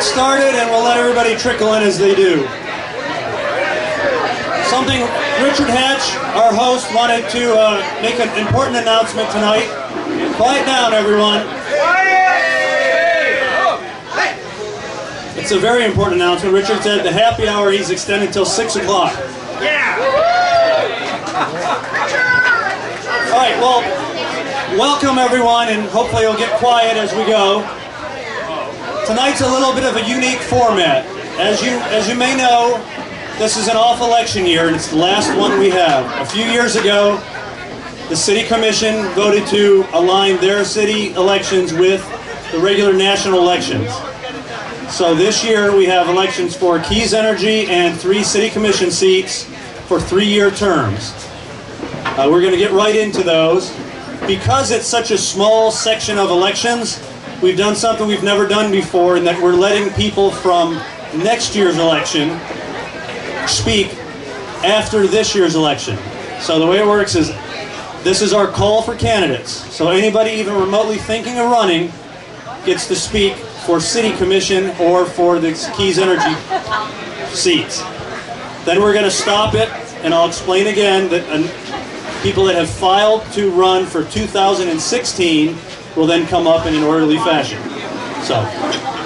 started and we'll let everybody trickle in as they do. Something Richard Hatch, our host, wanted to make an important announcement tonight. Quiet down, everyone. It's a very important announcement. Richard said the happy hour he's extended till 6 o'clock. Yeah. All right, well, welcome everyone, and hopefully you'll get quiet as we go. Tonight's a little bit of a unique format. As you may know, this is an off-election year, and it's the last one we have. A few years ago, the City Commission voted to align their city elections with the regular national elections. So this year we have elections for Keys Energy and 3 City Commission seats for 3-year terms. We're going to get right into those. Because it's such a small section of elections, we've done something we've never done before, in that we're letting people from next year's election speak after this year's election. So the way it works is, this is our call for candidates. So anybody even remotely thinking of running gets to speak for City Commission or for the Keys Energy seats. Then we're going to stop it, and I'll explain again that people that have filed to run for 2016 will then come up in an orderly fashion. So,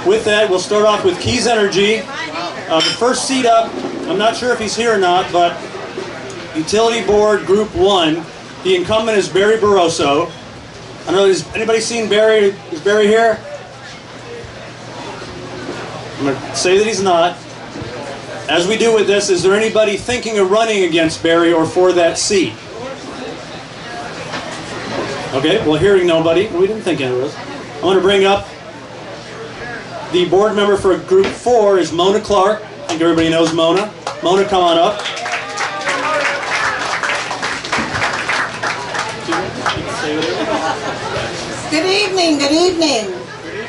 with that, we'll start off with Keys Energy. The first seat up, I'm not sure if he's here or not, but Utility Board Group 1, the incumbent is Barry Barroso. I don't know, has anybody seen Barry? Is Barry here? I'm going to say that he's not. As we do with this, is there anybody thinking of running against Barry or for that seat? Okay, well, hearing nobody, we didn't think any of us. I want to bring up the board member for Group 4 is Mona Clark. I think everybody knows Mona. Mona, come on up. Good evening, good evening.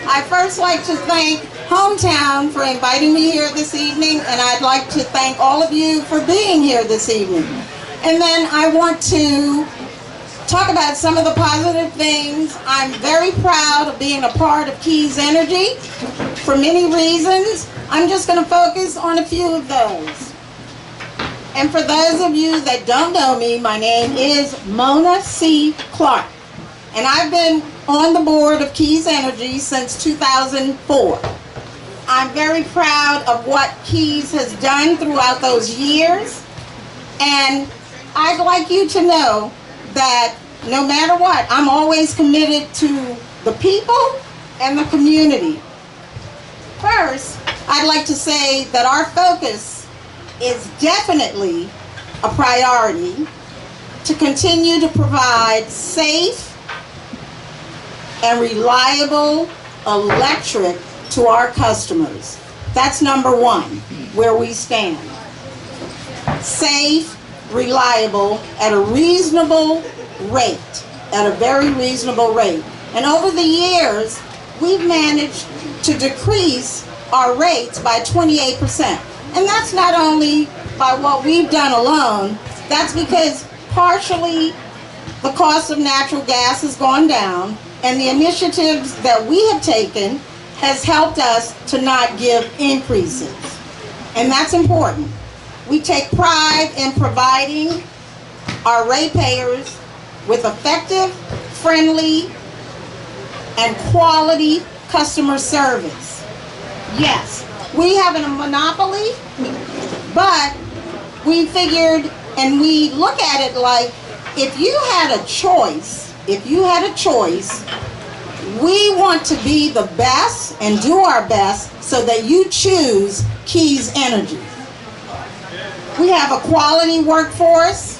I'd first like to thank Hometown for inviting me here this evening, and I'd like to thank all of you for being here this evening. And then I want to talk about some of the positive things. I'm very proud of being a part of Keys Energy for many reasons. I'm just going to focus on a few of those. And for those of you that don't know me, my name is Mona C. Clark. And I've been on the board of Keys Energy since 2004. I'm very proud of what Keys has done throughout those years. And I'd like you to know that no matter what, I'm always committed to the people and the community. First, I'd like to say that our focus is definitely a priority to continue to provide safe and reliable electric to our customers. That's number one, where we stand. Safe, reliable, at a reasonable rate, at a very reasonable rate. And over the years, we've managed to decrease our rates by 28%. And that's not only by what we've done alone, that's because partially the cost of natural gas has gone down, and the initiatives that we have taken has helped us to not give increases. And that's important. We take pride in providing our ratepayers with effective, friendly, and quality customer service. Yes, we have a monopoly, but we figured, and we look at it like, if you had a choice, we want to be the best and do our best so that you choose Keys Energy. We have a quality workforce.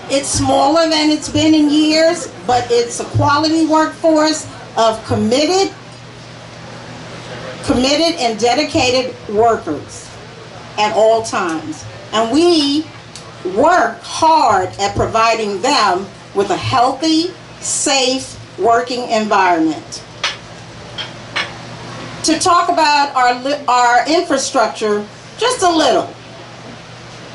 It's smaller than it's been in years, but it's a quality workforce of committed and dedicated workers at all times. And we work hard at providing them with a healthy, safe working environment. To talk about our infrastructure just a little.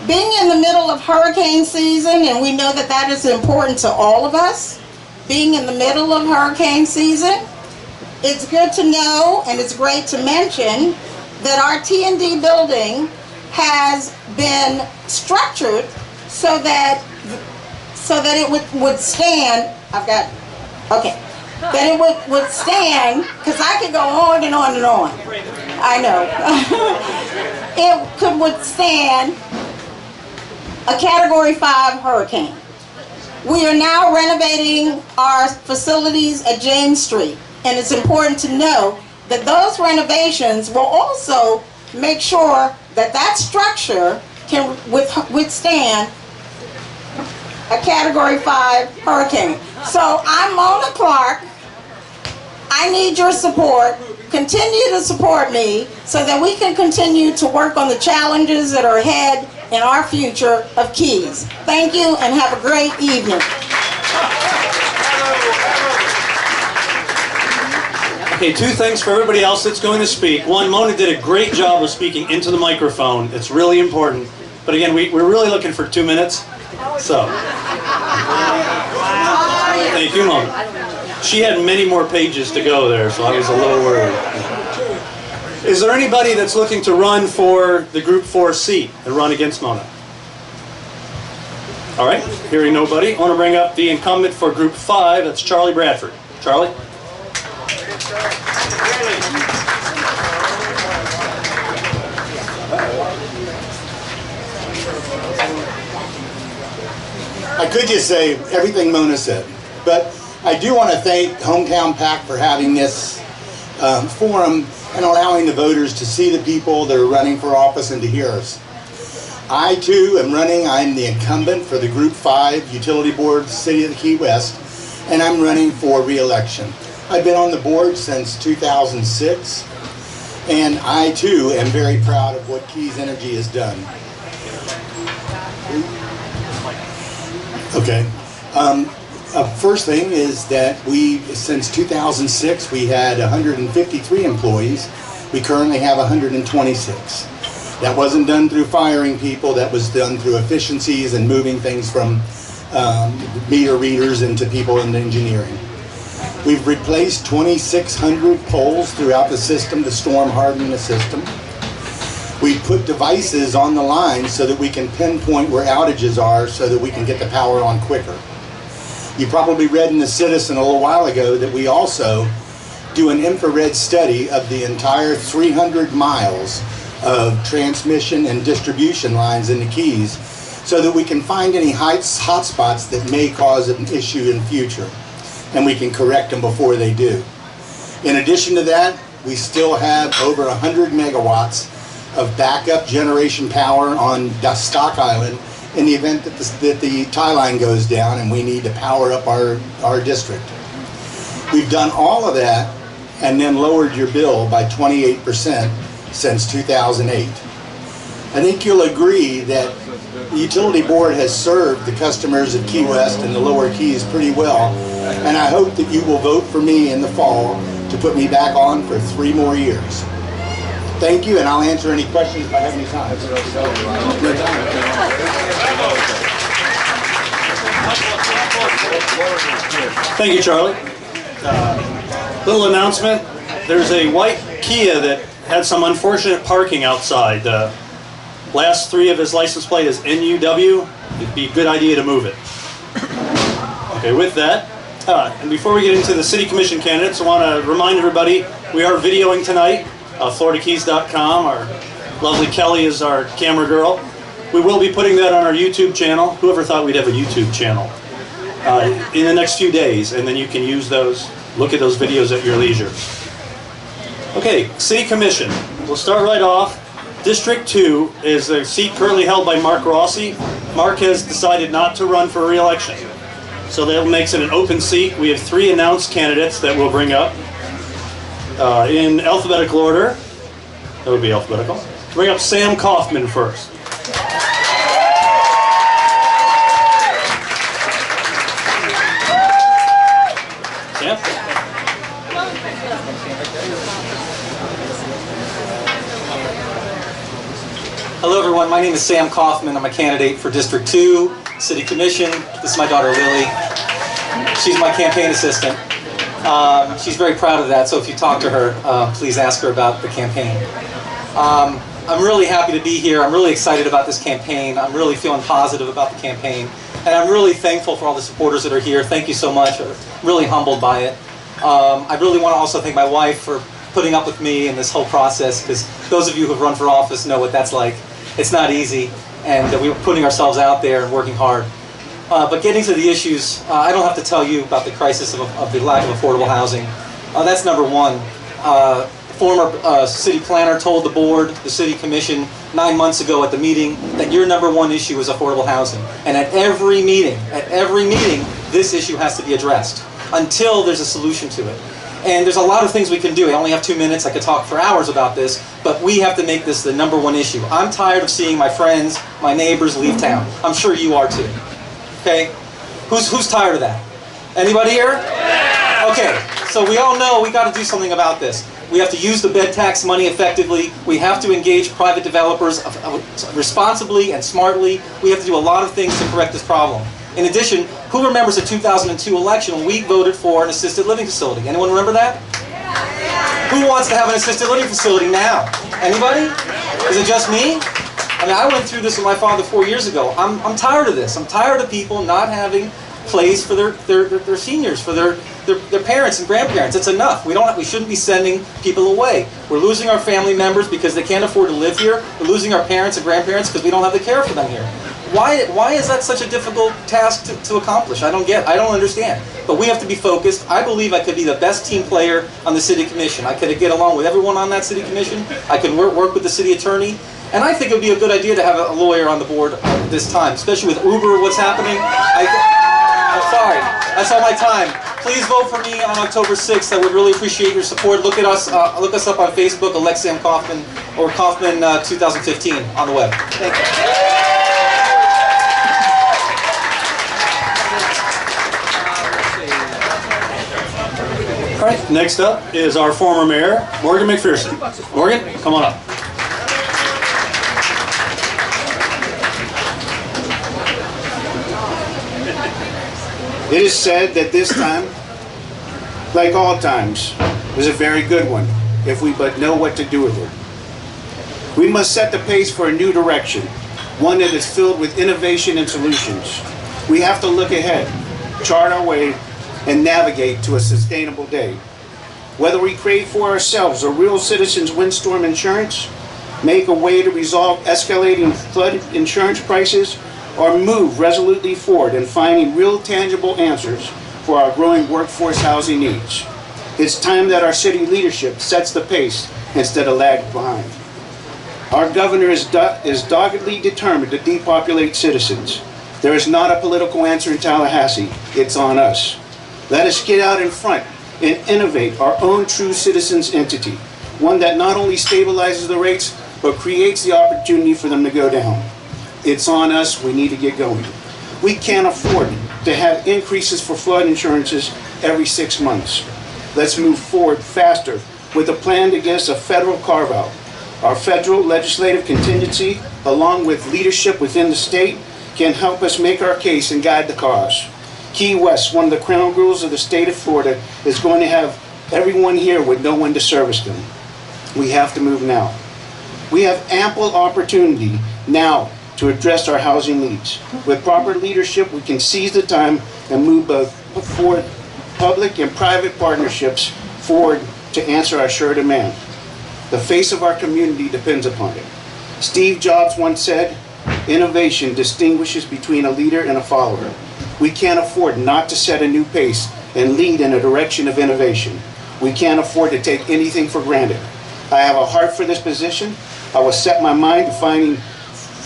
Being in the middle of hurricane season, and we know that that is important to all of us, being in the middle of hurricane season, it's good to know, and it's great to mention, that our T&D building has been structured so that it would withstand, that it would withstand, because I could go on and on and on. I know. It could withstand a Category 5 hurricane. We are now renovating our facilities at James Street, and it's important to know that those renovations will also make sure that that structure can withstand a Category 5 hurricane. So I'm Mona Clark. I need your support. Continue to support me so that we can continue to work on the challenges that are ahead in our future of Keys. Thank you and have a great evening. Okay, two things for everybody else that's going to speak. One, Mona did a great job of speaking into the microphone. It's really important. But again, we're really looking for 2 minutes. So, thank you, Mona. She had many more pages to go there, so I was a little worried. Is there anybody that's looking to run for the Group 4 seat and run against Mona? All right, hearing nobody, I want to bring up the incumbent for Group 5, that's Charlie Bradford. Charlie? I could just say everything Mona said, but I do want to thank Hometown PAC for having this forum and allowing the voters to see the people that are running for office and to hear us. I too am running. I'm the incumbent for the Group 5 Utility Board, City of the Key West, and I'm running for re-election. I've been on the board since 2006, and I too am very proud of what Keys Energy has done. Okay. First thing is that since 2006, we had 153 employees. We currently have 126. That wasn't done through firing people. That was done through efficiencies and moving things from meter readers into people in engineering. We've replaced 2,600 poles throughout the system to storm harden the system. We put devices on the line so that we can pinpoint where outages are so that we can get the power on quicker. You probably read in the Citizen a little while ago that we also do an infrared study of the entire 300 miles of transmission and distribution lines in the Keys so that we can find any hot spots that may cause an issue in the future, and we can correct them before they do. In addition to that, we still have over 100 megawatts of backup generation power on Stock Island in the event that the tie line goes down and we need to power up our district. We've done all of that and then lowered your bill by 28% since 2008. I think you'll agree that the Utility Board has served the customers of Key West and the Lower Keys pretty well, and I hope that you will vote for me in the fall to put me back on for 3 more years. Thank you, and I'll answer any questions if I have any time. Thank you, Charlie. Little announcement. There's a white Kia that had some unfortunate parking outside. Last 3 of his license plate is NUW. It'd be a good idea to move it. Okay, with that, and before we get into the City Commission candidates, I want to remind everybody we are videoing tonight. FloridaKeys.com. Our lovely Kelly is our camera girl. We will be putting that on our YouTube channel. Whoever thought we'd have a YouTube channel? In the next few days, and then you can use those, look at those videos at your leisure. Okay, City Commission. We'll start right off. District 2 is a seat currently held by Mark Rossi. Mark has decided not to run for re-election, so that makes it an open seat. We have 3 announced candidates that we'll bring up. In alphabetical order, that would be alphabetical. Bring up Sam Kaufman first. Sam? Hello everyone, my name is Sam Kaufman. I'm a candidate for District 2, City Commission. This is my daughter Lily. She's my campaign assistant. She's very proud of that, so if you talk to her, please ask her about the campaign. I'm really happy to be here. I'm really excited about this campaign. I'm really feeling positive about the campaign. And I'm really thankful for all the supporters that are here. Thank you so much. I'm really humbled by it. I really want to also thank my wife for putting up with me in this whole process, because those of you who have run for office know what that's like. It's not easy, and we're putting ourselves out there and working hard. But getting to the issues, I don't have to tell you about the crisis of the lack of affordable housing. That's number one. Former city planner told the board, the city commission, 9 months ago at the meeting that your number one issue is affordable housing. And at every meeting, this issue has to be addressed until there's a solution to it. And there's a lot of things we can do. I only have 2 minutes. I could talk for hours about this, but we have to make this the number one issue. I'm tired of seeing my friends, my neighbors leave town. I'm sure you are too. Okay? Who's tired of that? Anybody here? Okay, so we all know we got to do something about this. We have to use the bed tax money effectively. We have to engage private developers responsibly and smartly. We have to do a lot of things to correct this problem. In addition, who remembers the 2002 election when we voted for an assisted living facility? Anyone remember that? Who wants to have an assisted living facility now? Anybody? Is it just me? I mean, I went through this with my father 4 years ago. I'm tired of this. I'm tired of people not having place for their seniors, for their parents and grandparents. It's enough. We shouldn't be sending people away. We're losing our family members because they can't afford to live here. We're losing our parents and grandparents because we don't have the care for them here. Why is that such a difficult task to accomplish? I don't understand. But we have to be focused. I believe I could be the best team player on the city commission. I could get along with everyone on that city commission. I could work with the city attorney. And I think it would be a good idea to have a lawyer on the board this time, especially with Uber, what's happening. I'm sorry, that's all my time. Please vote for me on October 6th. I would really appreciate your support. Look us up on Facebook, elect Sam Kaufman, or Kaufman 2015 on the web. Thank you. All right, next up is our former mayor, Morgan McPherson. Morgan, come on up. It is said that this time, like all times, is a very good one, if we but know what to do with it. We must set the pace for a new direction, one that is filled with innovation and solutions. We have to look ahead, chart our way, and navigate to a sustainable day. Whether we create for ourselves a real citizens windstorm insurance, make a way to resolve escalating flood insurance prices, or move resolutely forward in finding real tangible answers for our growing workforce housing needs. It's time that our city leadership sets the pace instead of lagging behind. Our governor is doggedly determined to depopulate citizens. There is not a political answer in Tallahassee. It's on us. Let us get out in front and innovate our own true citizens entity, one that not only stabilizes the rates, but creates the opportunity for them to go down. It's on us. We need to get going. We can't afford to have increases for flood insurances every 6 months. Let's move forward faster with a plan to get us a federal carve-out. Our federal legislative contingency, along with leadership within the state, can help us make our case and guide the cause. Key West, one of the crown jewels of the state of Florida, is going to have everyone here with no one to service them. We have to move now. We have ample opportunity now to address our housing needs. With proper leadership, we can seize the time and move both forward public and private partnerships forward to answer our sure demand. The face of our community depends upon it. Steve Jobs once said, "Innovation distinguishes between a leader and a follower." We can't afford not to set a new pace and lead in a direction of innovation. We can't afford to take anything for granted. I have a heart for this position. I will set my mind to finding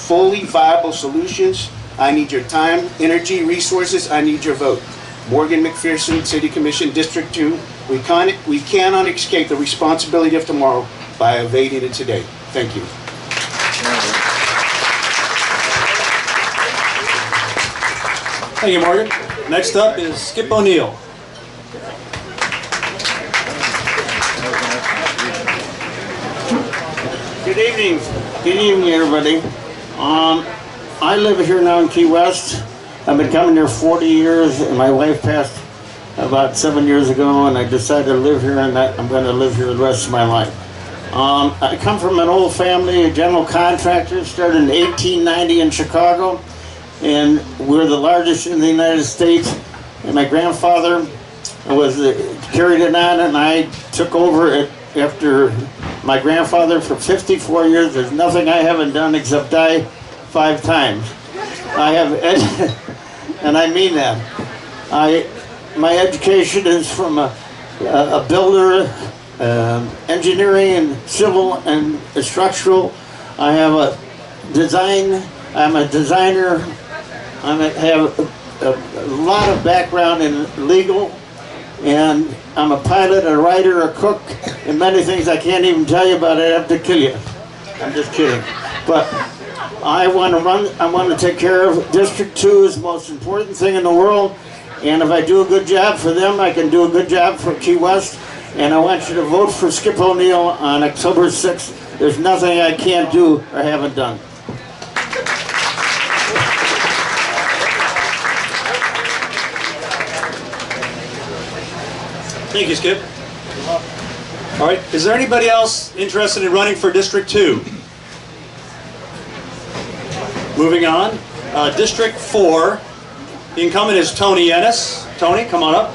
fully viable solutions. I need your time, energy, resources. I need your vote. Morgan McPherson, City Commission, District 2. We cannot escape the responsibility of tomorrow by evading it today. Thank you. Thank you, Morgan. Next up is Skip ONeill. Good evening. Good evening, everybody. I live here now in Key West. I've been coming here 40 years, and my wife passed about 7 years ago, and I decided to live here, and I'm going to live here the rest of my life. I come from an old family, a general contractor, started in 1890 in Chicago, and we're the largest in the United States. And my grandfather carried it on, and I took over it after my grandfather for 54 years. There's nothing I haven't done except die 5 times. I have, and I mean that. My education is from a builder, engineering and civil and structural. I have a design. I'm a designer. I have a lot of background in legal, and I'm a pilot, a writer, a cook, and many things I can't even tell you about. I have to kill you. I'm just kidding. But I want to run. I want to take care of District 2 is the most important thing in the world. And if I do a good job for them, I can do a good job for Key West. And I want you to vote for Skip ONeill on October 6th. There's nothing I can't do or haven't done. Thank you, Skip. All right, is there anybody else interested in running for District 2? Moving on, District 4, the incumbent is Tony Ennis. Tony, come on up.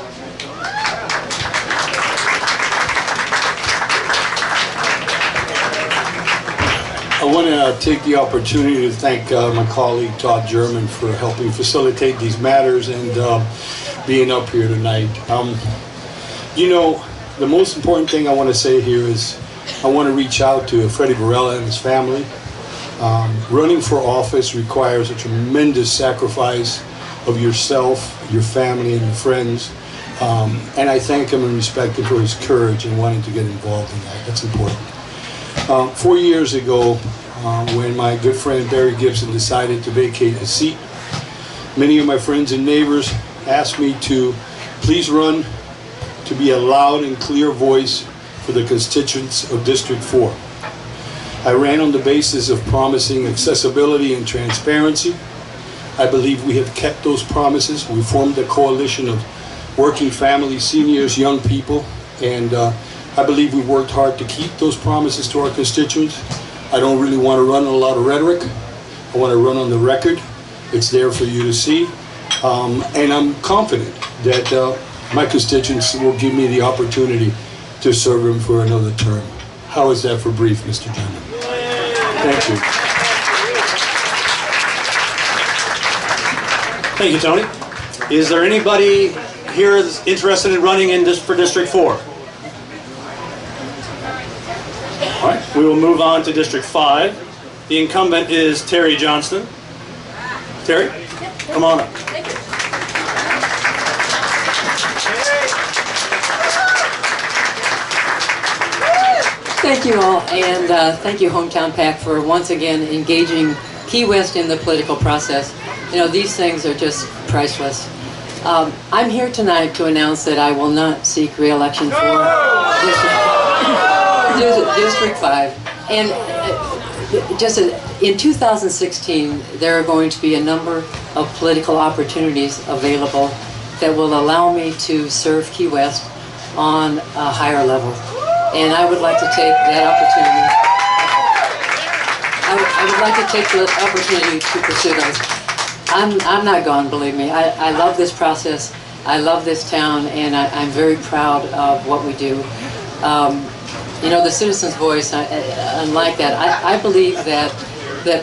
I want to take the opportunity to thank my colleague Todd German for helping facilitate these matters and being up here tonight. You know, the most important thing I want to say here is I want to reach out to Freddie Varela and his family. Running for office requires a tremendous sacrifice of yourself, your family, and your friends. And I thank him and respect him for his courage and wanting to get involved in that. That's important. 4 years ago, when my good friend Barry Gibson decided to vacate a seat, many of my friends and neighbors asked me to please run to be a loud and clear voice for the constituents of District 4. I ran on the basis of promising accessibility and transparency. I believe we have kept those promises. We formed a coalition of working families, seniors, young people, and I believe we worked hard to keep those promises to our constituents. I don't really want to run a lot of rhetoric. I want to run on the record. It's there for you to see. And I'm confident that my constituents will give me the opportunity to serve them for another term. How is that for brief, Mr. Chairman? Thank you. Thank you, Tony. Is there anybody here that's interested in running for District 4? All right, we will move on to District 5. The incumbent is Terry Johnston. Terry, come on up. Thank you all, and thank you Hometown PAC for once again engaging Key West in the political process. You know, these things are just priceless. I'm here tonight to announce that I will not seek re-election for District 5. And in 2016, there are going to be a number of political opportunities available that will allow me to serve Key West on a higher level. And I would like to take that opportunity. I would like to take the opportunity to pursue those. I'm not gone, believe me. I love this process. I love this town, and I'm very proud of what we do. You know, the citizen's voice, unlike that, I believe that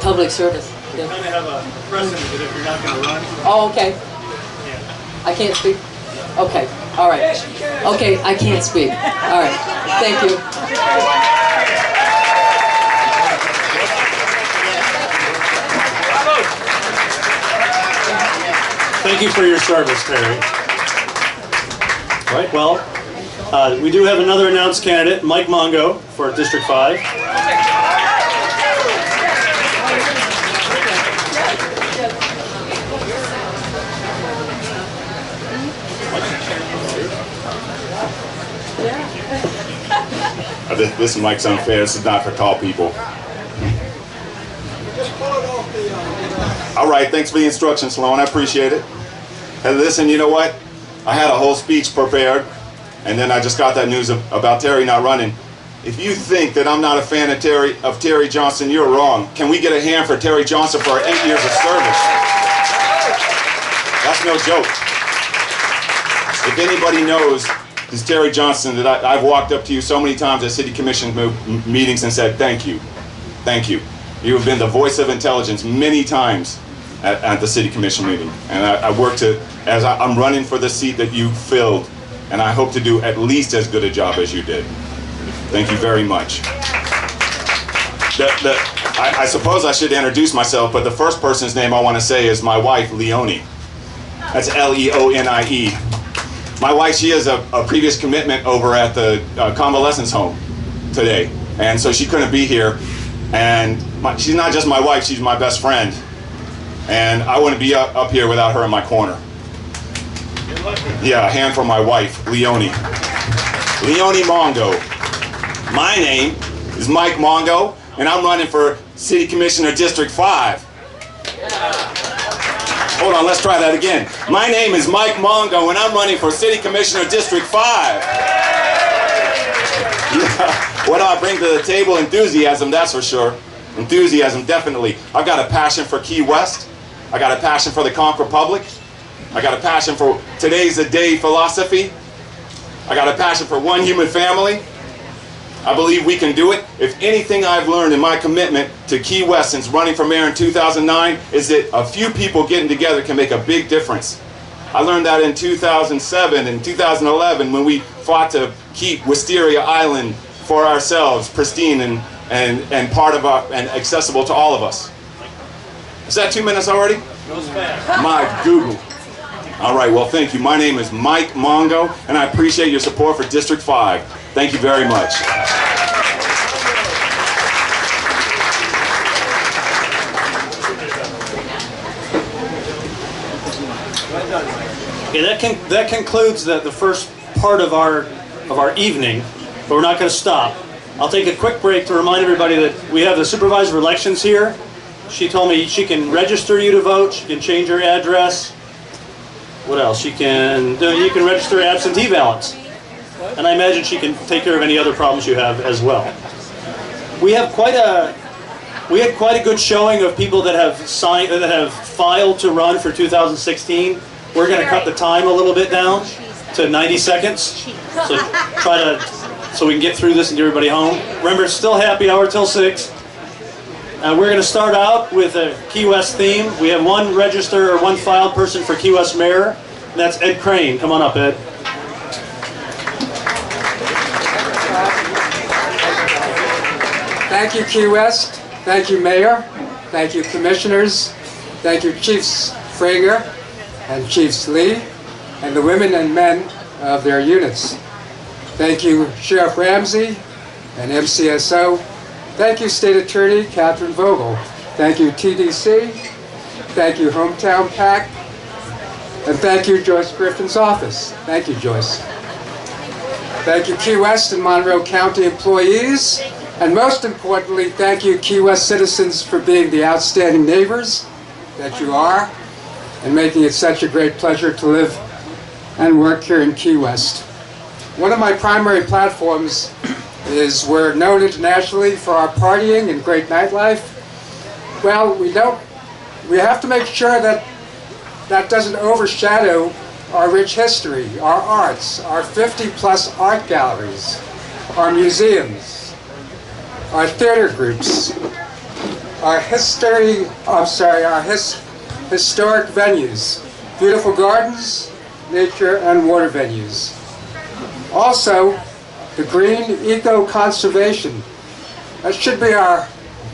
public service. We kind of have a precedent that if you're not going to run. Oh, okay. Yeah. I can't speak. Okay. All right. Okay, I can't speak. All right. Thank you. Thank you for your service, Terry. All right, well, we do have another announced candidate, Mike Mongo, for District 5. This mic's unfair. This is not for tall people. All right, thanks for the instructions, Sloan. I appreciate it. And listen, you know what? I had a whole speech prepared, and then I just got that news about Terry not running. If you think that I'm not a fan of Terry Johnson, you're wrong. Can we get a hand for Terry Johnson for our 8 years of service? That's no joke. If anybody knows this Terry Johnson, that I've walked up to you so many times at City Commission meetings and said, thank you. Thank you. You have been the voice of intelligence many times at the City Commission meeting. And I work as I'm running for the seat that you filled, and I hope to do at least as good a job as you did. Thank you very much. I suppose I should introduce myself, but the first person's name I want to say is my wife, Leonie. That's Leonie. My wife, she has a previous commitment over at the convalescence home today, and so she couldn't be here. And she's not just my wife, she's my best friend. And I wouldn't be up here without her in my corner. Yeah, a hand for my wife, Leonie. Leonie Mongo. My name is Mike Mongo, and I'm running for City Commissioner District 5. Hold on, let's try that again. My name is Mike Mongo, and I'm running for City Commissioner District 5. Yeah. What I bring to the table, enthusiasm, that's for sure. Enthusiasm, definitely. I've got a passion for Key West. I got a passion for the Conch Republic. I got a passion for today's a day philosophy. I got a passion for one human family. I believe we can do it. If anything I've learned in my commitment to Key West since running for mayor in 2009 is that a few people getting together can make a big difference. I learned that in 2007 and 2011 when we fought to keep Wisteria Island for ourselves pristine and part of and accessible to all of us. Is that 2 minutes already? My Google. All right, well, thank you. My name is Mike Mongo, and I appreciate your support for District 5. Thank you very much. Okay, that concludes the first part of our evening, but we're not going to stop. I'll take a quick break to remind everybody that we have the supervisor elections here. She told me she can register you to vote. She can change your address. What else? You can register absentee ballots. And I imagine she can take care of any other problems you have as well. We had quite a good showing of people that have filed to run for 2016. We're going to cut the time a little bit down to 90 seconds. So we can get through this and get everybody home. Remember, it's still happy hour till 6. We're going to start out with a Key West theme. We have one register or one filed person for Key West mayor, and that's Ed Crane. Come on up, Ed. Thank you, Key West. Thank you, Mayor. Thank you, Commissioners. Thank you, Chiefs Frager and Chiefs Lee, and the women and men of their units. Thank you, Sheriff Ramsey and MCSO. Thank you, State Attorney Catherine Vogel. Thank you, TDC. Thank you, Hometown PAC. And thank you, Joyce Griffin's office. Thank you, Joyce. Thank you, Key West and Monroe County employees. And most importantly, thank you, Key West citizens, for being the outstanding neighbors that you are and making it such a great pleasure to live and work here in Key West. One of my primary platforms is we're known internationally for our partying and great nightlife. Well, we have to make sure that that doesn't overshadow our rich history, our arts, our 50-plus art galleries, our museums, our theater groups, our historic venues, beautiful gardens, nature and water venues. Also, the green eco-conservation. That should be our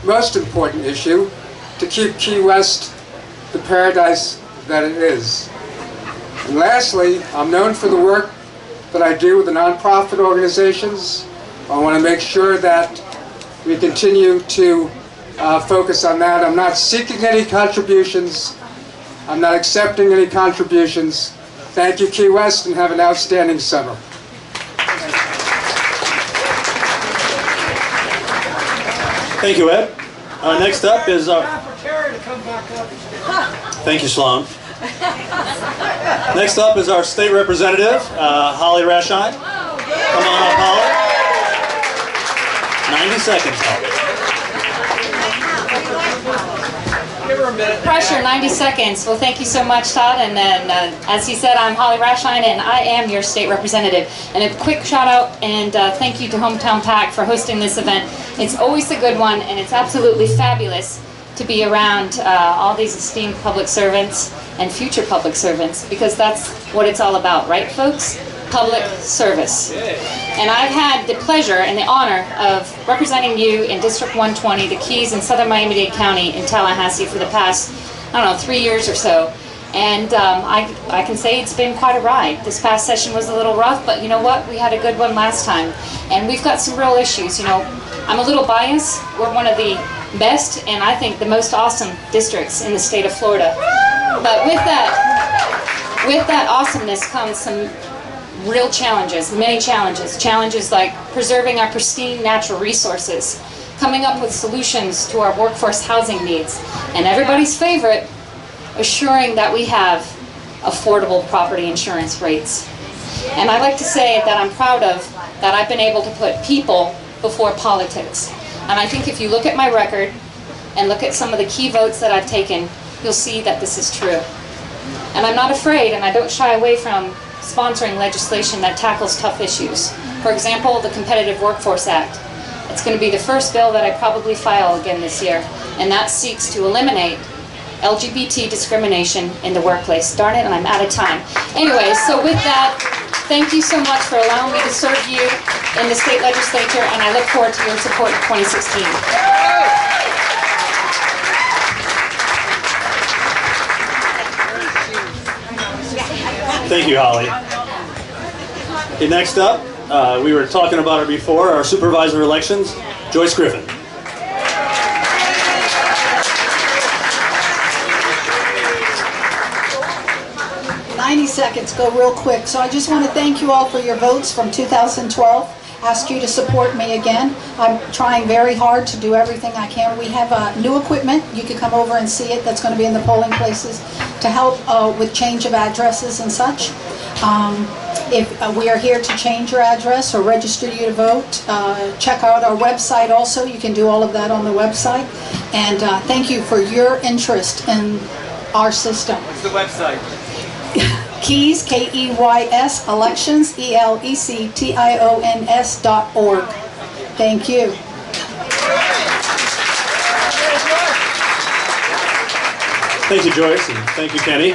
most important issue, to keep Key West the paradise that it is. And lastly, I'm known for the work that I do with the nonprofit organizations. I want to make sure that we continue to focus on that. I'm not seeking any contributions. I'm not accepting any contributions. Thank you, Key West, and have an outstanding summer. Thank you, Ed. Next up is... Thank you, Sloan. Next up is our state representative, Holly Rashine. Come on up, Holly. 90 seconds, Holly. Pressure, 90 seconds. Well, thank you so much, Todd. And then, as he said, I'm Holly Rashine, and I am your state representative. And a quick shout out and thank you to Hometown PAC for hosting this event. It's always a good one, and it's absolutely fabulous to be around all these esteemed public servants and future public servants, because that's what it's all about, right, folks? Public service. And I've had the pleasure and the honor of representing you in District 120, the Keys in Southern Miami-Dade County in Tallahassee for the past, I don't know, 3 years or so. And I can say it's been quite a ride. This past session was a little rough, but you know what? We had a good one last time. And we've got some real issues. You know, I'm a little biased. We're one of the best and I think the most awesome districts in the state of Florida. But with that awesomeness comes some real challenges, many challenges. Challenges like preserving our pristine natural resources, coming up with solutions to our workforce housing needs, and everybody's favorite, assuring that we have affordable property insurance rates. And I like to say that I'm proud of that I've been able to put people before politics. And I think if you look at my record and look at some of the key votes that I've taken, you'll see that this is true. And I'm not afraid, and I don't shy away from sponsoring legislation that tackles tough issues. For example, the Competitive Workforce Act. It's going to be the first bill that I probably file again this year, and that seeks to eliminate LGBT discrimination in the workplace. Darn it, and I'm out of time. Anyway, so with that, thank you so much for allowing me to serve you in the state legislature, and I look forward to your support in 2016. Thank you, Holly. Okay, next up, we were talking about her before, our supervisor elections, Joyce Griffin. Seconds, go real quick. So I just want to thank you all for your votes from 2012. Ask you to support me again. I'm trying very hard to do everything I can. We have new equipment. You can come over and see it. That's going to be in the polling places to help with change of addresses and such. If we are here to change your address or register you to vote, check out our website also. You can do all of that on the website. And thank you for your interest in our system. What's the website? Keys, K-E-Y-S, elections, elections.org. Thank you. Thank you, Joyce, and thank you, Kenny.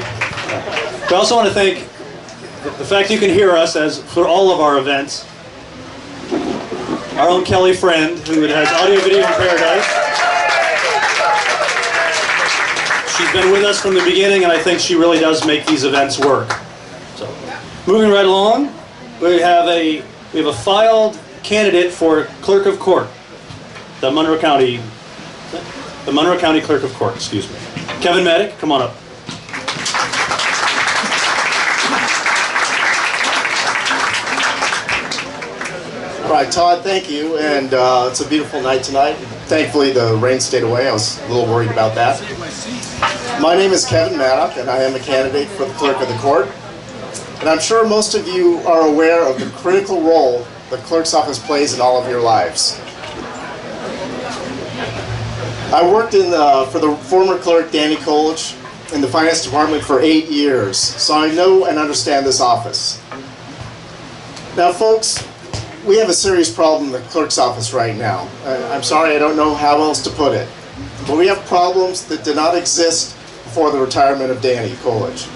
We also want to thank the fact you can hear us as for all of our events. Our own Kelly Friend, who has audio video in paradise. She's been with us from the beginning, and I think she really does make these events work. So, moving right along, we have a filed candidate for Clerk of Court, the Monroe County Clerk of Court. Excuse me, Kevin Maddock, come on up. All right, Todd, thank you, and it's a beautiful night tonight. Thankfully, the rain stayed away. I was a little worried about that. My name is Kevin Maddock, and I am a candidate for the Clerk of the Court. And I'm sure most of you are aware of the critical role the Clerk's office plays in all of your lives. I worked for the former clerk, Danny Coolidge, in the finance department for 8 years, so I know and understand this office. Now, folks, we have a serious problem in the clerk's office right now. I'm sorry, I don't know how else to put it. But we have problems that did not exist before the retirement of Danny Coolidge.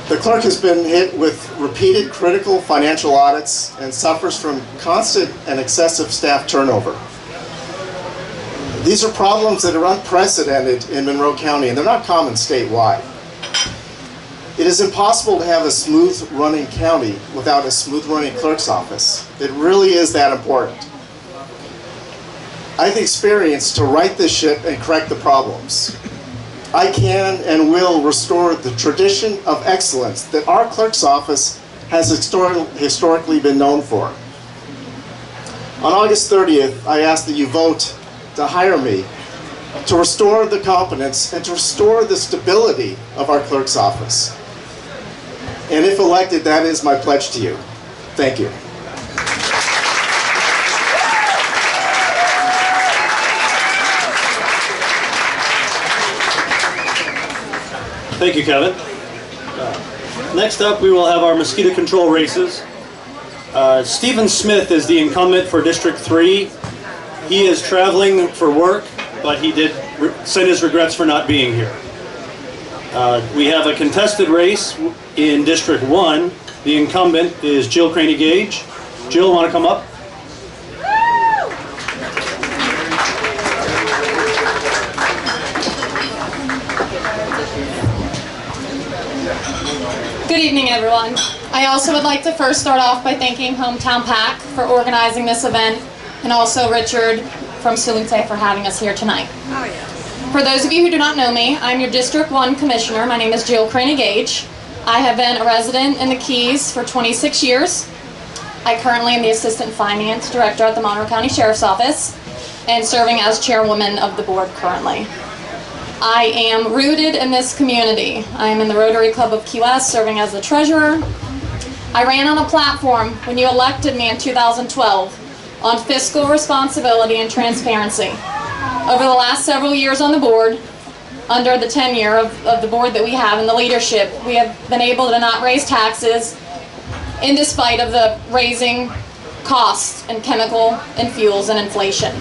The clerk has been hit with repeated critical financial audits and suffers from constant and excessive staff turnover. These are problems that are unprecedented in Monroe County, and they're not common statewide. It is impossible to have a smooth-running county without a smooth-running clerk's office. It really is that important. I have the experience to right this ship and correct the problems. I can and will restore the tradition of excellence that our clerk's office has historically been known for. On August 30th, I ask that you vote to hire me to restore the competence, and to restore the stability of our clerk's office. And if elected, that is my pledge to you. Thank you. Thank you, Kevin. Next up, we will have our mosquito control races. Stephen Smith is the incumbent for District 3. He is traveling for work, but he did send his regrets for not being here. We have a contested race in District 1. The incumbent is Jill Craney-Gage. Jill, want to come up? Good evening, everyone. I also would like to first start off by thanking Hometown PAC for organizing this event, and also Richard from Salute for having us here tonight. Oh, yeah. For those of you who do not know me, I'm your District 1 Commissioner. My name is Jill Craney-Gage. I have been a resident in the Keys for 26 years. I currently am the Assistant Finance Director at the Monroe County Sheriff's Office and serving as Chairwoman of the board currently. I am rooted in this community. I am in the Rotary Club of Key West, serving as the treasurer. I ran on a platform when you elected me in 2012 on fiscal responsibility and transparency. Over the last several years on the board, under the tenure of the board that we have and the leadership, we have been able to not raise taxes in despite of the raising costs in chemical and fuels and inflation.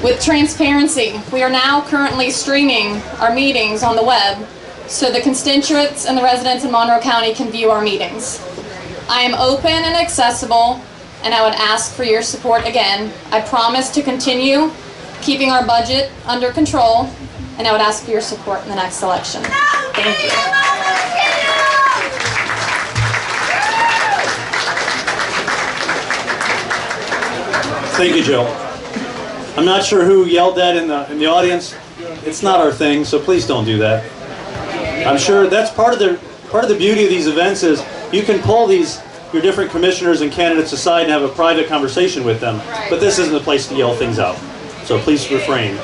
With transparency, we are now currently streaming our meetings on the web so the constituents and the residents in Monroe County can view our meetings. I am open and accessible, and I would ask for your support again. I promise to continue keeping our budget under control, and I would ask for your support in the next election. Thank you. Thank you, Jill. I'm not sure who yelled that in the audience. It's not our thing, so please don't do that. I'm sure that's part of the beauty of these events is you can pull your different commissioners and candidates aside and have a private conversation with them. But this isn't the place to yell things out. So please refrain.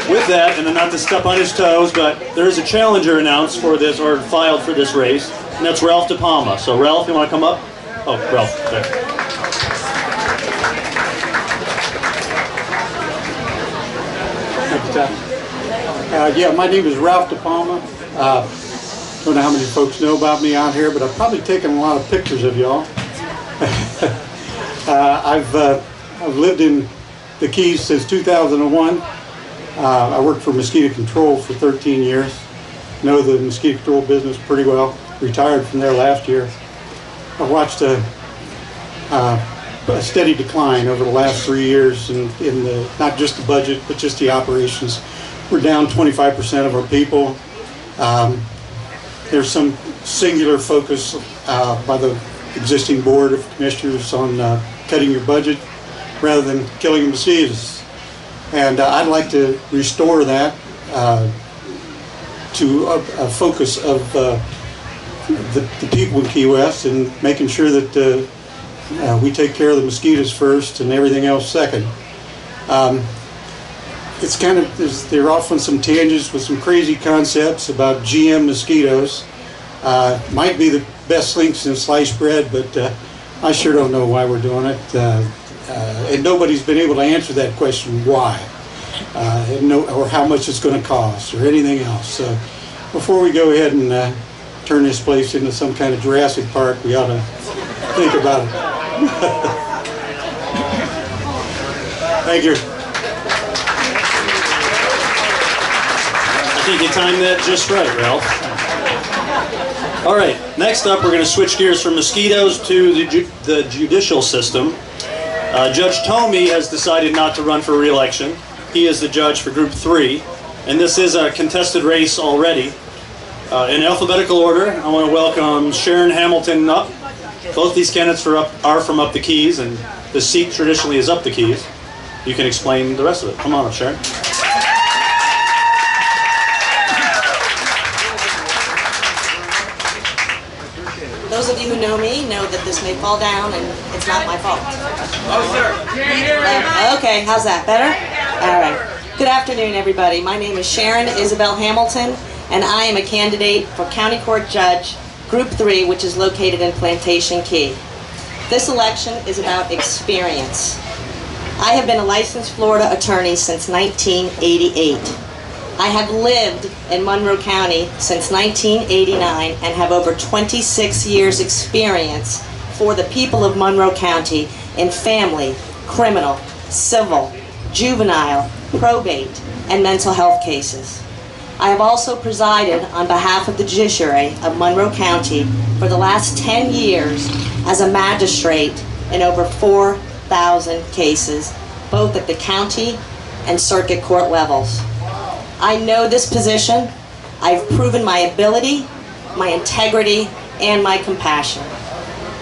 With that, and not to step on his toes, but there is a challenger announced for this, or filed for this race, and that's Ralph DePalma. So Ralph, you want to come up? Oh, Ralph, there. Yeah, my name is Ralph DePalma. Don't know how many folks know about me out here, but I've probably taken a lot of pictures of y'all. I've lived in the Keys since 2001. I worked for mosquito control for 13 years. Know the mosquito control business pretty well. Retired from there last year. I watched a steady decline over the last 3 years in not just the budget, but just the operations. We're down 25% of our people. There's some singular focus by the existing board of commissioners on cutting your budget rather than killing the mosquitoes. And I'd like to restore that to a focus of the people in Key West and making sure that we take care of the mosquitoes first and everything else second. It's kind of, there are often some tangents with some crazy concepts about GM mosquitoes. Might be the best thing since sliced bread, but I sure don't know why we're doing it. And nobody's been able to answer that question, why, or how much it's going to cost, or anything else. So before we go ahead and turn this place into some kind of Jurassic Park, we ought to think about it. Thank you. I think you timed that just right, Ralph. All right, next up we're going to switch gears from mosquitoes to the judicial system. Judge Tomey has decided not to run for re-election. He is the judge for Group 3, and this is a contested race already. In alphabetical order, I want to welcome Sharon Hamilton up. Both these candidates are from up the Keys, and the seat traditionally is up the Keys. You can explain the rest of it. Come on up, Sharon. those of you who know me know that this may fall down and it's not my fault. Oh, sir. Okay, how's that? Better? All right. Good afternoon, everybody. My name is Sharon Isabel Hamilton, and I am a candidate for County Court Judge, Group 3, which is located in Plantation Key. This election is about experience. I have been a licensed Florida attorney since 1988. I have lived in Monroe County since 1989 and have over 26 years experience for the people of Monroe County in family, criminal, civil, juvenile, probate, and mental health cases. I have also presided on behalf of the judiciary of Monroe County for the last 10 years as a magistrate in over 4,000 cases, both at the county and circuit court levels. I know this position. I've proven my ability, my integrity, and my compassion.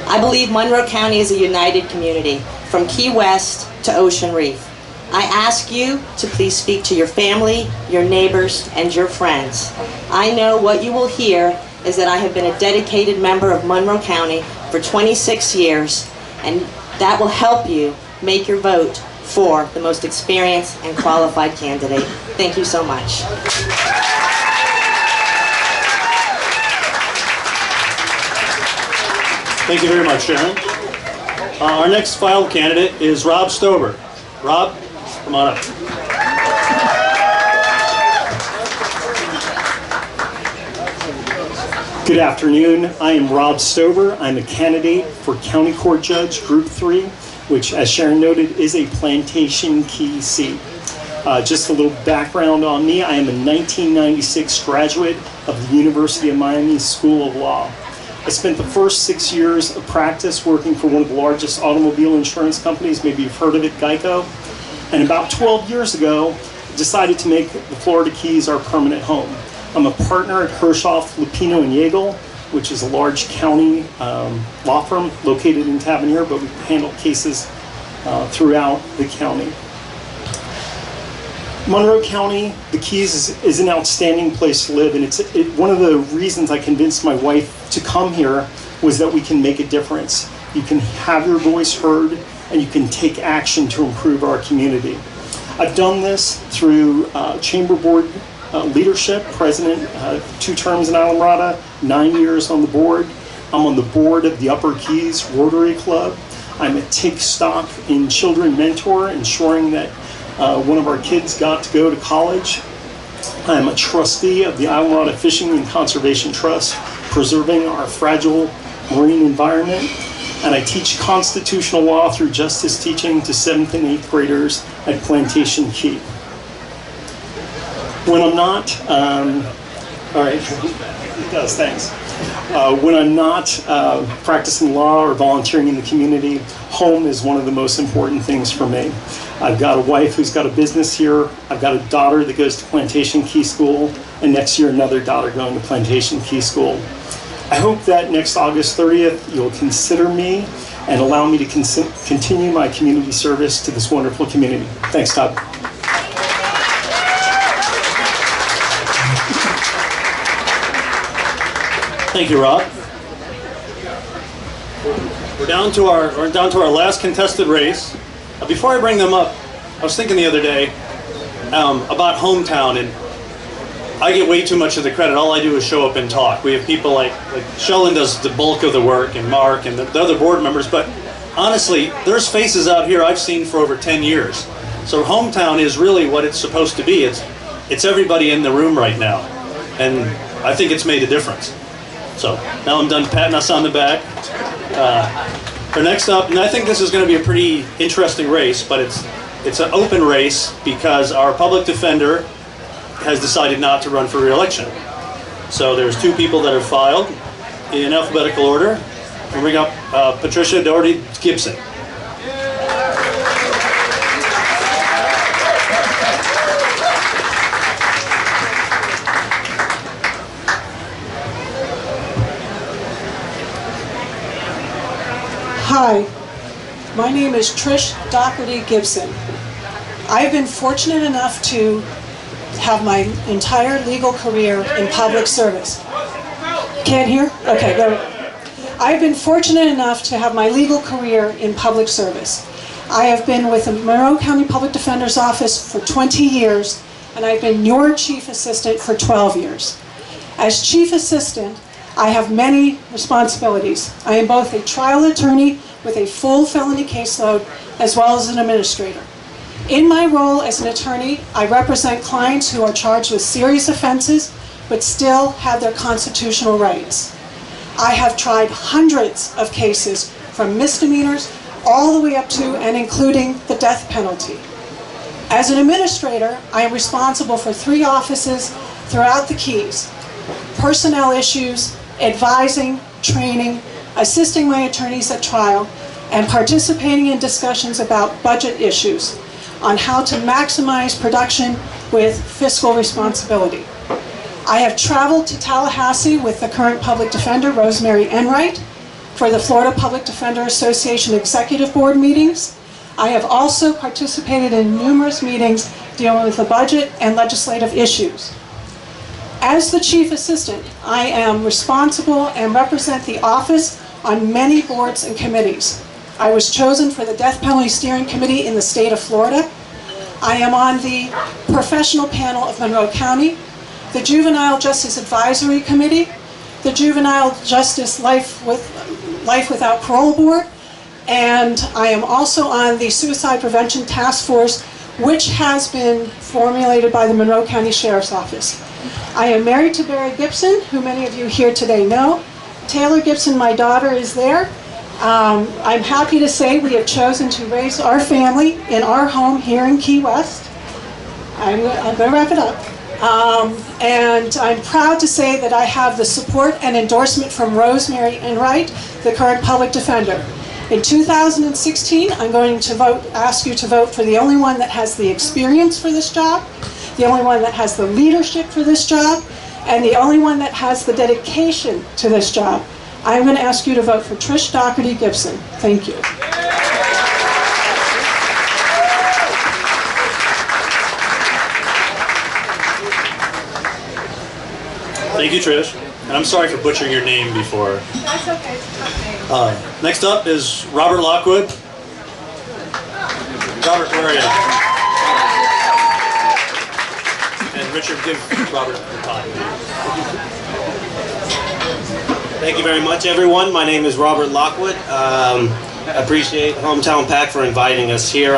I believe Monroe County is a united community from Key West to Ocean Reef. I ask you to please speak to your family, your neighbors, and your friends. I know what you will hear is that I have been a dedicated member of Monroe County for 26 years, and that will help you make your vote for the most experienced and qualified candidate. Thank you so much. Thank you very much, Sharon. Our next filed candidate is Rob Stober. Rob, come on up. Good afternoon. I am Rob Stober. I'm a candidate for County Court Judge, Group 3, which, as Sharon noted, is a Plantation Key seat. Just a little background on me. I am a 1996 graduate of the University of Miami School of Law. I spent the first 6 years of practice working for one of the largest automobile insurance companies. Maybe you've heard of it, Geico. And about 12 years ago, decided to make the Florida Keys our permanent home. I'm a partner at Hershoff, Lupino & Yeagle, which is a large county law firm located in Tavernier, but we handle cases throughout the county. Monroe County, the Keys is an outstanding place to live, and one of the reasons I convinced my wife to come here was that we can make a difference. You can have your voice heard, and you can take action to improve our community. I've done this through Chamber Board leadership, president, 2 terms in Islamorada, 9 years on the board. I'm on the board of the Upper Keys Rotary Club. I'm a take stock in children mentor, ensuring that one of our kids got to go to college. I'm a trustee of the Islamorada Fishing and Conservation Trust, preserving our fragile marine environment. And I teach constitutional law through justice teaching to 7th and 8th graders at Plantation Key. When I'm not, all right, it does, thanks. When I'm not practicing law or volunteering in the community, home is one of the most important things for me. I've got a wife who's got a business here. I've got a daughter that goes to Plantation Key School, and next year another daughter going to Plantation Key School. I hope that next August 30th you'll consider me and allow me to continue my community service to this wonderful community. Thanks, Todd. Thank you, Rob. We're down to our last contested race. Before I bring them up, I was thinking the other day about hometown, and I get way too much of the credit. All I do is show up and talk. We have people like Sheldon does the bulk of the work, and Mark and the other board members, but honestly, there's faces out here I've seen for over 10 years. So hometown is really what it's supposed to be. It's everybody in the room right now, and I think it's made a difference. So now I'm done patting us on the back. For next up, and I think this is going to be a pretty interesting race, but it's an open race because our public defender has decided not to run for re-election. So there's 2 people that have filed in alphabetical order. We'll bring up Patricia Daugherty Gibson. Hi, my name is Trish Daugherty Gibson. I've been fortunate enough to have my entire legal career in public service. Can't hear? Okay, there. I've been fortunate enough to have my legal career in public service. I have been with the Monroe County Public Defender's Office for 20 years, and I've been your Chief Assistant for 12 years. As Chief Assistant, I have many responsibilities. I am both a trial attorney with a full felony caseload, as well as an administrator. In my role as an attorney, I represent clients who are charged with serious offenses, but still have their constitutional rights. I have tried hundreds of cases, from misdemeanors all the way up to and including the death penalty. As an administrator, I am responsible for 3 offices throughout the Keys: personnel issues, advising, training, assisting my attorneys at trial, and participating in discussions about budget issues on how to maximize production with fiscal responsibility. I have traveled to Tallahassee with the current public defender, Rosemary Enright, for the Florida Public Defender Association Executive Board meetings. I have also participated in numerous meetings dealing with the budget and legislative issues. As the Chief Assistant, I am responsible and represent the office on many boards and committees. I was chosen for the Death Penalty Steering Committee in the state of Florida. I am on the professional panel of Monroe County, the Juvenile Justice Advisory Committee, the Juvenile Justice Life Without Parole Board, and I am also on the Suicide Prevention Task Force, which has been formulated by the Monroe County Sheriff's Office. I am married to Barry Gibson, who many of you here today know. Taylor Gibson, my daughter, is there. I'm happy to say we have chosen to raise our family in our home here in Key West. I'm going to wrap it up. And I'm proud to say that I have the support and endorsement from Rosemary Enright, the current public defender. In 2016, I'm going to ask you to vote for the only one that has the experience for this job, the only one that has the leadership for this job, and the only one that has the dedication to this job. I'm going to ask you to vote for Trish Daugherty Gibson. Thank you. Thank you, Trish. And I'm sorry for butchering your name before. That's okay. Next up is Robert Lockwood. Robert, where are you? And Richard, give Robert the time. Thank you very much, everyone. My name is Robert Lockwood. I appreciate Hometown PAC for inviting us here.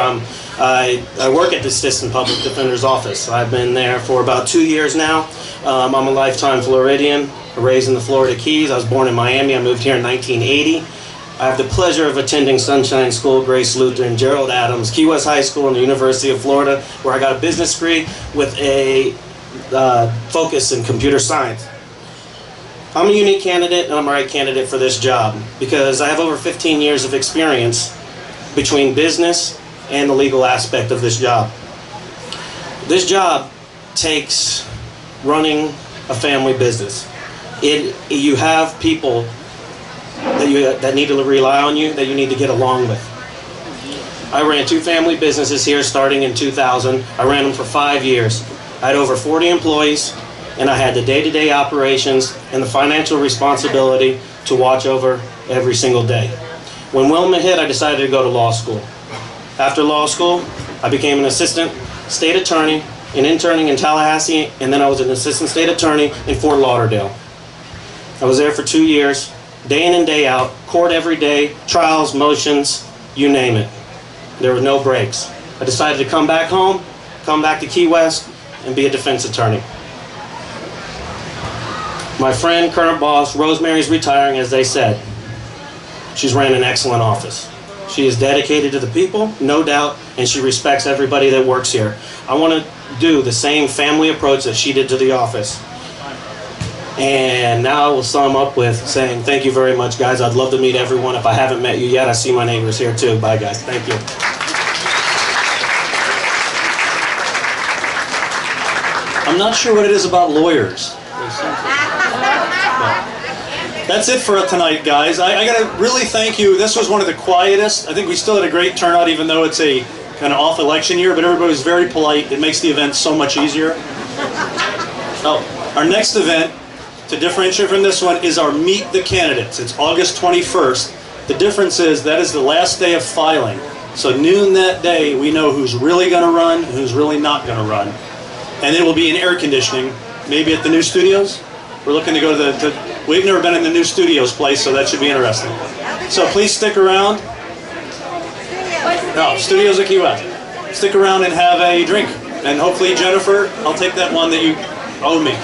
I work at the Assistant Public Defender's Office. I've been there for about 2 years now. I'm a lifetime Floridian, raised in the Florida Keys. I was born in Miami. I moved here in 1980. I have the pleasure of attending Sunshine School, Grace Lutheran, Gerald Adams, Key West High School, and the University of Florida, where I got a business degree with a focus in computer science. I'm a unique candidate, and I'm the right candidate for this job because I have over 15 years of experience between business and the legal aspect of this job. This job takes running a family business. You have people that need to rely on you, that you need to get along with. I ran 2 family businesses here starting in 2000. I ran them for 5 years. I had over 40 employees, and I had the day-to-day operations and the financial responsibility to watch over every single day. When Wilma hit, I decided to go to law school. After law school, I became an assistant state attorney and interning in Tallahassee, and then I was an assistant state attorney in Fort Lauderdale. I was there for 2 years, day in and day out, court every day, trials, motions, you name it. There were no breaks. I decided to come back home, come back to Key West, and be a defense attorney. My friend, current boss, Rosemary's retiring, as they said. She's ran an excellent office. She is dedicated to the people, no doubt, and she respects everybody that works here. I want to do the same family approach that she did to the office. And now I will sum up with saying thank you very much, guys. I'd love to meet everyone. If I haven't met you yet, I see my neighbors here too. Bye, guys. Thank you. I'm not sure what it is about lawyers. That's it for tonight, guys. I gotta really thank you. This was one of the quietest. I think we still had a great turnout, even though it's a kind of off election year, but everybody was very polite. It makes the event so much easier. Oh, our next event to differentiate from this one is our Meet the Candidates. It's August 21st. The difference is that is the last day of filing. So noon that day, we know who's really going to run and who's really not going to run. And it will be in air conditioning, maybe at the new studios. We're looking to go to we've never been in the new studios place, so that should be interesting. So please stick around. No, Studios at Key West. Stick around and have a drink. And hopefully, Jennifer, I'll take that one that you owe me.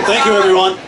Thank you, everyone.